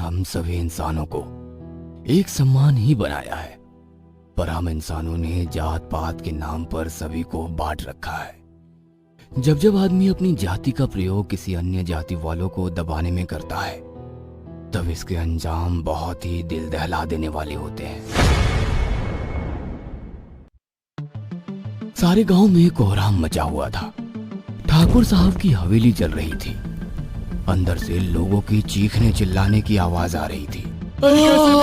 हम सभी इंसानों को एक सम्मान ही बनाया है, पर हम इंसानों ने जात पात के नाम पर सभी को बांट रखा है। जब जब आदमी अपनी जाति का प्रयोग किसी अन्य जाति वालों को दबाने में करता है, तब इसके अंजाम बहुत ही दिल दहला देने वाले होते हैं। सारे गांव में कोहराम मचा हुआ था। ठाकुर साहब की हवेली जल रही थी। अंदर से लोगों की चीखने चिल्लाने की आवाज आ रही थी।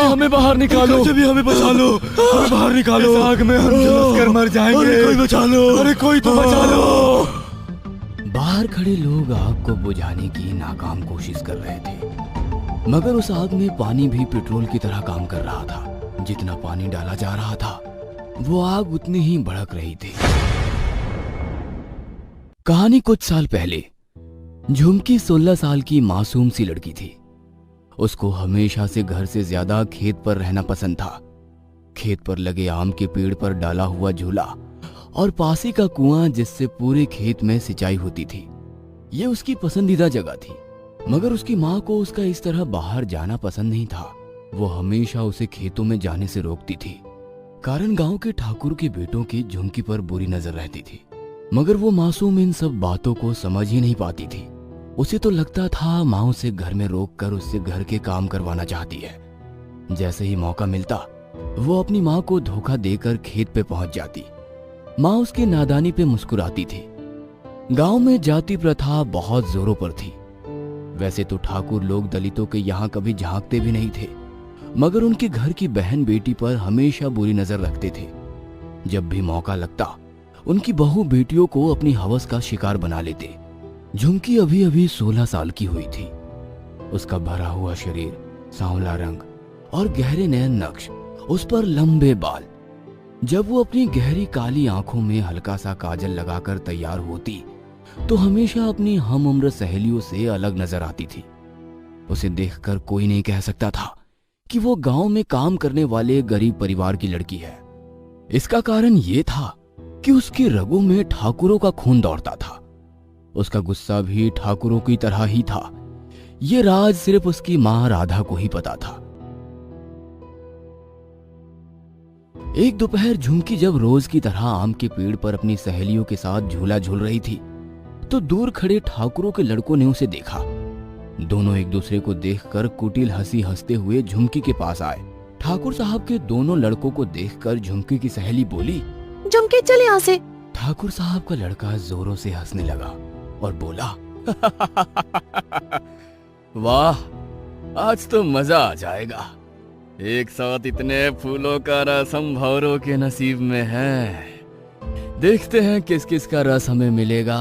हमें बाहर निकालो, भी हमें बचा लो, हमें बाहर निकालो, आग में हम झुलस कर मर जाएंगे। अरे कोई बचा लो, अरे कोई तो बचा लो। बाहर खड़े लोग आग को बुझाने की नाकाम कोशिश कर रहे थे, मगर उस आग में पानी भी पेट्रोल की तरह काम कर रहा था। जितना पानी डाला जा रहा था, वो आग उतनी ही भड़क रही थी। कहानी कुछ साल पहले। झुमकी 16 साल की मासूम सी लड़की थी। उसको हमेशा से घर से ज्यादा खेत पर रहना पसंद था। खेत पर लगे आम के पेड़ पर डाला हुआ झूला और पासी का कुआं जिससे पूरे खेत में सिंचाई होती थी, ये उसकी पसंदीदा जगह थी। मगर उसकी माँ को उसका इस तरह बाहर जाना पसंद नहीं था। वो हमेशा उसे खेतों में जाने से रोकती थी, कारण गांव के ठाकुर के बेटों की झुमकी पर बुरी नजर रहती थी। मगर वो मासूम इन सब बातों को समझ ही नहीं पाती थी। उसे तो लगता था माँ उसे घर में रोककर उससे घर के काम करवाना चाहती है। जैसे ही मौका मिलता, वो अपनी माँ को धोखा देकर खेत पे पहुंच जाती। माँ उसकी नादानी पे मुस्कुराती थी। गांव में जाति प्रथा बहुत जोरों पर थी। वैसे तो ठाकुर लोग दलितों के यहाँ कभी झांकते भी नहीं थे, मगर उनके घर की बहन बेटी पर हमेशा बुरी नजर रखते थे। जब भी मौका लगता, उनकी बहू बेटियों को अपनी हवस का शिकार बना लेते। झुमकी अभी अभी 16 साल की हुई थी। उसका भरा हुआ शरीर, सांवला रंग और गहरे नयन नक्श, उस पर लंबे बाल। जब वो अपनी गहरी काली आंखों में हल्का सा काजल लगाकर तैयार होती, तो हमेशा अपनी हम उम्र सहेलियों से अलग नजर आती थी। उसे देखकर कोई नहीं कह सकता था कि वो गांव में काम करने वाले गरीब परिवार की लड़की है। इसका कारण ये था कि उसकी रगों में ठाकुरों का खून दौड़ता था। उसका गुस्सा भी ठाकुरों की तरह ही था। ये राज सिर्फ उसकी मां राधा को ही पता था। एक दोपहर झुमकी जब रोज की तरह आम के पेड़ पर अपनी सहेलियों के साथ झूला झूल रही थी, तो दूर खड़े ठाकुरों के लड़कों ने उसे देखा। दोनों एक दूसरे को देखकर कुटिल हंसी हंसते हुए झुमकी के पास आए। ठाकुर साहब के दोनों लड़कों को देखकर झुमकी की सहेली बोली, झुमकी चल यहाँ से। ठाकुर साहब का लड़का जोरों से हंसने लगा और बोला, वाह, आज तो मजा आ जाएगा। एक साथ इतने फूलों का रस हम भौरों के नसीब में है। देखते हैं किस किस का रस हमें मिलेगा।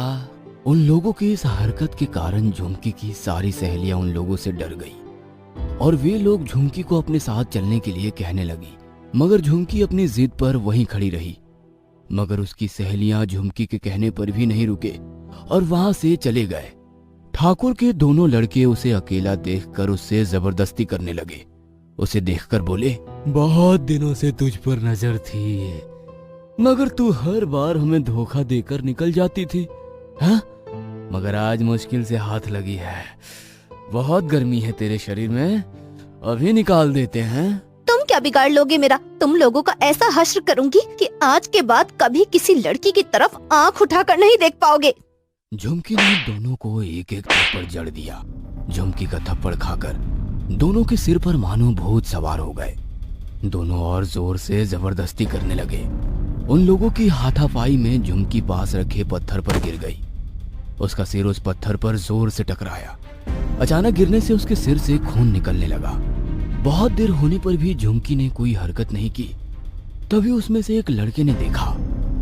उन लोगों की इस हरकत के कारण झुमकी की सारी सहेलियां उन लोगों से डर गई और वे लोग झुमकी को अपने साथ चलने के लिए कहने लगी। मगर झुमकी अपनी जिद पर वहीं खड़ी रही। मगर उसकी सहेलियां झुमकी के कहने पर भी नहीं रुके और वहां से चले गए। ठाकुर के दोनों लड़के उसे अकेला देखकर उससे जबरदस्ती करने लगे। उसे देखकर बोले, बहुत दिनों से तुझ पर नजर थी, मगर तू हर बार हमें धोखा देकर निकल जाती थी। हाँ? मगर आज मुश्किल से हाथ लगी है। बहुत गर्मी है तेरे शरीर में, अभी निकाल देते हैं। तुम क्या बिगाड़ लोगे मेरा? तुम लोगों का ऐसा हश्र करूंगी कि आज के बाद कभी किसी लड़की की तरफ आंख उठाकर नहीं देख पाओगे। झुमकी ने दोनों को एक एक थप्पड़ जड़ दिया। झुमकी का थप्पड़ खाकर दोनों के सिर पर मानो भूत सवार हो गए। दोनों और जोर से जबरदस्ती करने लगे। उन लोगों की हाथापाई में झुमकी पास रखे पत्थर पर गिर गई। उसका सिर उस पत्थर पर जोर से टकराया। अचानक गिरने से उसके सिर से खून निकलने लगा। बहुत देर होने पर भी झुमकी ने कोई हरकत नहीं की। तभी उसमें से एक लड़के ने देखा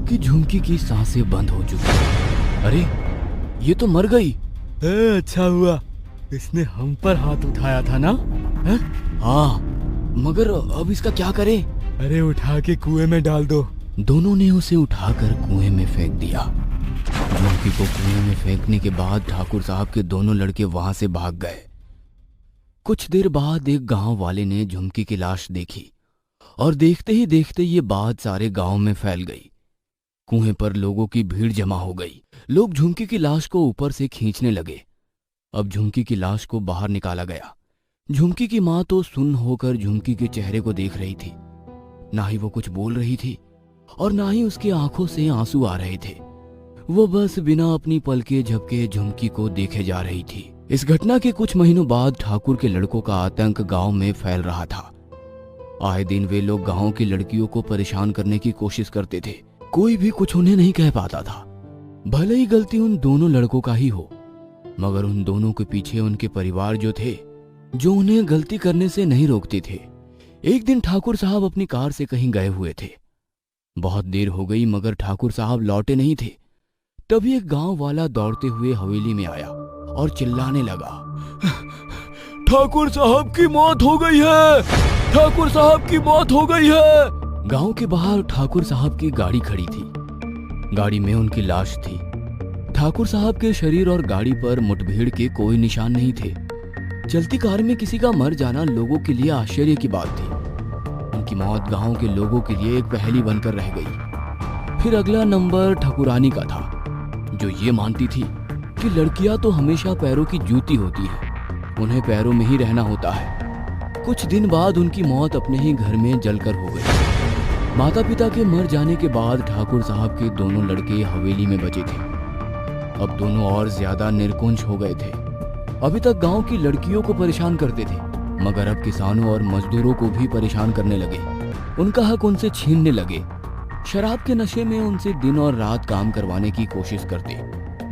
कि झुमकी की सांसें बंद हो चुकी हैं। अरे, ये तो मर गई। अच्छा हुआ इसने हम पर हाथ उठाया था ना? हाँ, मगर अब इसका क्या करें? अरे उठा के कुएं में डाल दो। दोनों ने उसे उठाकर कुएं में फेंक दिया। झुमकी को कुएं में फेंकने के बाद ठाकुर साहब के दोनों लड़के वहां से भाग गए। कुछ देर बाद एक गांव वाले ने झुमकी की लाश देखी और देखते ही देखते ये बात सारे गांव में फैल गई। कुएं पर लोगों की भीड़ जमा हो गई। लोग झुमकी की लाश को ऊपर से खींचने लगे। अब झुमकी की लाश को बाहर निकाला गया। झुमकी की माँ तो सुन्न होकर झुमकी के चेहरे को देख रही थी। ना ही वो कुछ बोल रही थी और ना ही उसकी आंखों से आंसू आ रहे थे। वो बस बिना अपनी पलके झपके झुमकी को देखे जा रही थी। इस घटना के कुछ महीनों बाद ठाकुर के लड़कों का आतंक गांव में फैल रहा था। आए दिन वे लोग गांव की लड़कियों को परेशान करने की कोशिश करते थे। कोई भी कुछ उन्हें नहीं कह पाता था। भले ही गलती उन दोनों लड़कों का ही हो, मगर उन दोनों के पीछे उनके परिवार जो थे, जो उन्हें गलती करने से नहीं रोकते थे। एक दिन ठाकुर साहब अपनी कार से कहीं गए हुए थे। बहुत देर हो गई मगर ठाकुर साहब लौटे नहीं थे। तभी एक गांव वाला दौड़ते हुए हवेली में आया और चिल्लाने लगा, ठाकुर साहब की मौत हो गई है, ठाकुर साहब की मौत हो गई है। गांव के बाहर ठाकुर साहब की गाड़ी खड़ी थी। गाड़ी में उनकी लाश थी। ठाकुर साहब के शरीर और गाड़ी पर मुठभेड़ के कोई निशान नहीं थे। चलती कार में किसी का मर जाना लोगों के लिए आश्चर्य की बात थी। उनकी मौत गांव के लोगों के लिए एक पहेली बनकर रह गई। फिर अगला नंबर ठकुरानी का था, जो ये मानती थी कि लड़कियां तो हमेशा पैरों की जूती होती है, उन्हें पैरों में ही रहना होता है। कुछ दिन बाद उनकी मौत अपने ही घर में जलकर हो गई। माता पिता के मर जाने के बाद ठाकुर साहब के दोनों लड़के हवेली में बचे थे। अब दोनों और ज्यादा निरकुंज हो गए थे। अभी तक गांव की लड़कियों को परेशान करते थे, मगर अब किसानों और मजदूरों को भी परेशान करने लगे। उनका हक उनसे छीनने लगे। शराब के नशे में उनसे दिन और रात काम करवाने की कोशिश करते,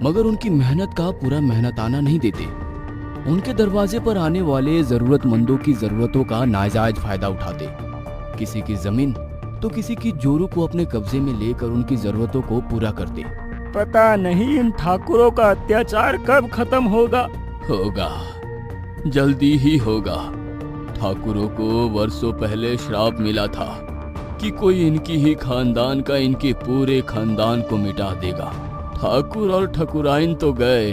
मगर उनकी मेहनत का पूरा मेहनताना नहीं देते। उनके दरवाजे पर आने वाले जरूरतमंदों की जरूरतों का नाजायज फायदा उठाते। किसी की जमीन तो किसी की जोरू को अपने कब्जे में लेकर उनकी जरूरतों को पूरा करते। पता नहीं इन ठाकुरों का अत्याचार कब खत्म होगा। होगा, जल्दी ही होगा। ठाकुरों को वर्षों पहले श्राप मिला था कि कोई इनकी ही खानदान का इनके पूरे खानदान को मिटा देगा। ठाकुर और ठकुराइन तो गए,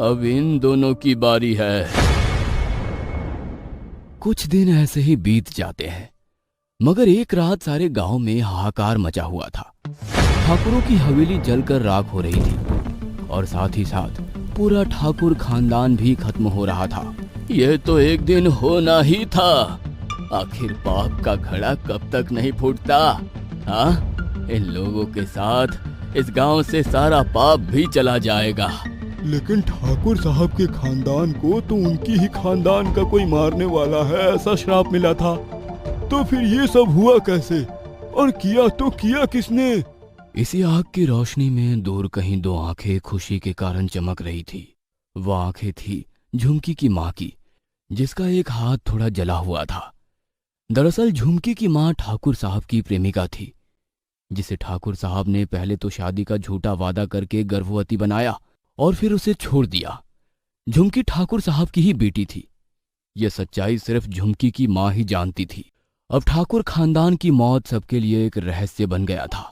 अब इन दोनों की बारी है। कुछ दिन ऐसे ही बीत जाते हैं, मगर एक रात सारे गांव में हाहाकार मचा हुआ था। ठाकुरों की हवेली जलकर राख हो रही थी और साथ ही साथ पूरा ठाकुर खानदान भी खत्म हो रहा था। यह तो एक दिन होना ही था। आखिर पाप का घड़ा कब तक नहीं फूटता? हाँ, इन लोगों के साथ इस गांव से सारा पाप भी चला जाएगा। लेकिन ठाकुर साहब के खानदान को तो उनकी ही खानदान का कोई मारने वाला है ऐसा श्राप मिला था। तो फिर ये सब हुआ कैसे और किया तो किया किसने? इसी आग की रोशनी में दूर कहीं दो आंखें खुशी के कारण चमक रही थी। वो आंखें थी झुमकी की माँ की, जिसका एक हाथ थोड़ा जला हुआ था। दरअसल झुमकी की माँ ठाकुर साहब की प्रेमिका थी, जिसे ठाकुर साहब ने पहले तो शादी का झूठा वादा करके गर्भवती बनाया और फिर उसे छोड़ दिया। झुमकी ठाकुर साहब की ही बेटी थी। यह सच्चाई सिर्फ झुमकी की माँ ही जानती थी। अब ठाकुर खानदान की मौत सबके लिए एक रहस्य बन गया था।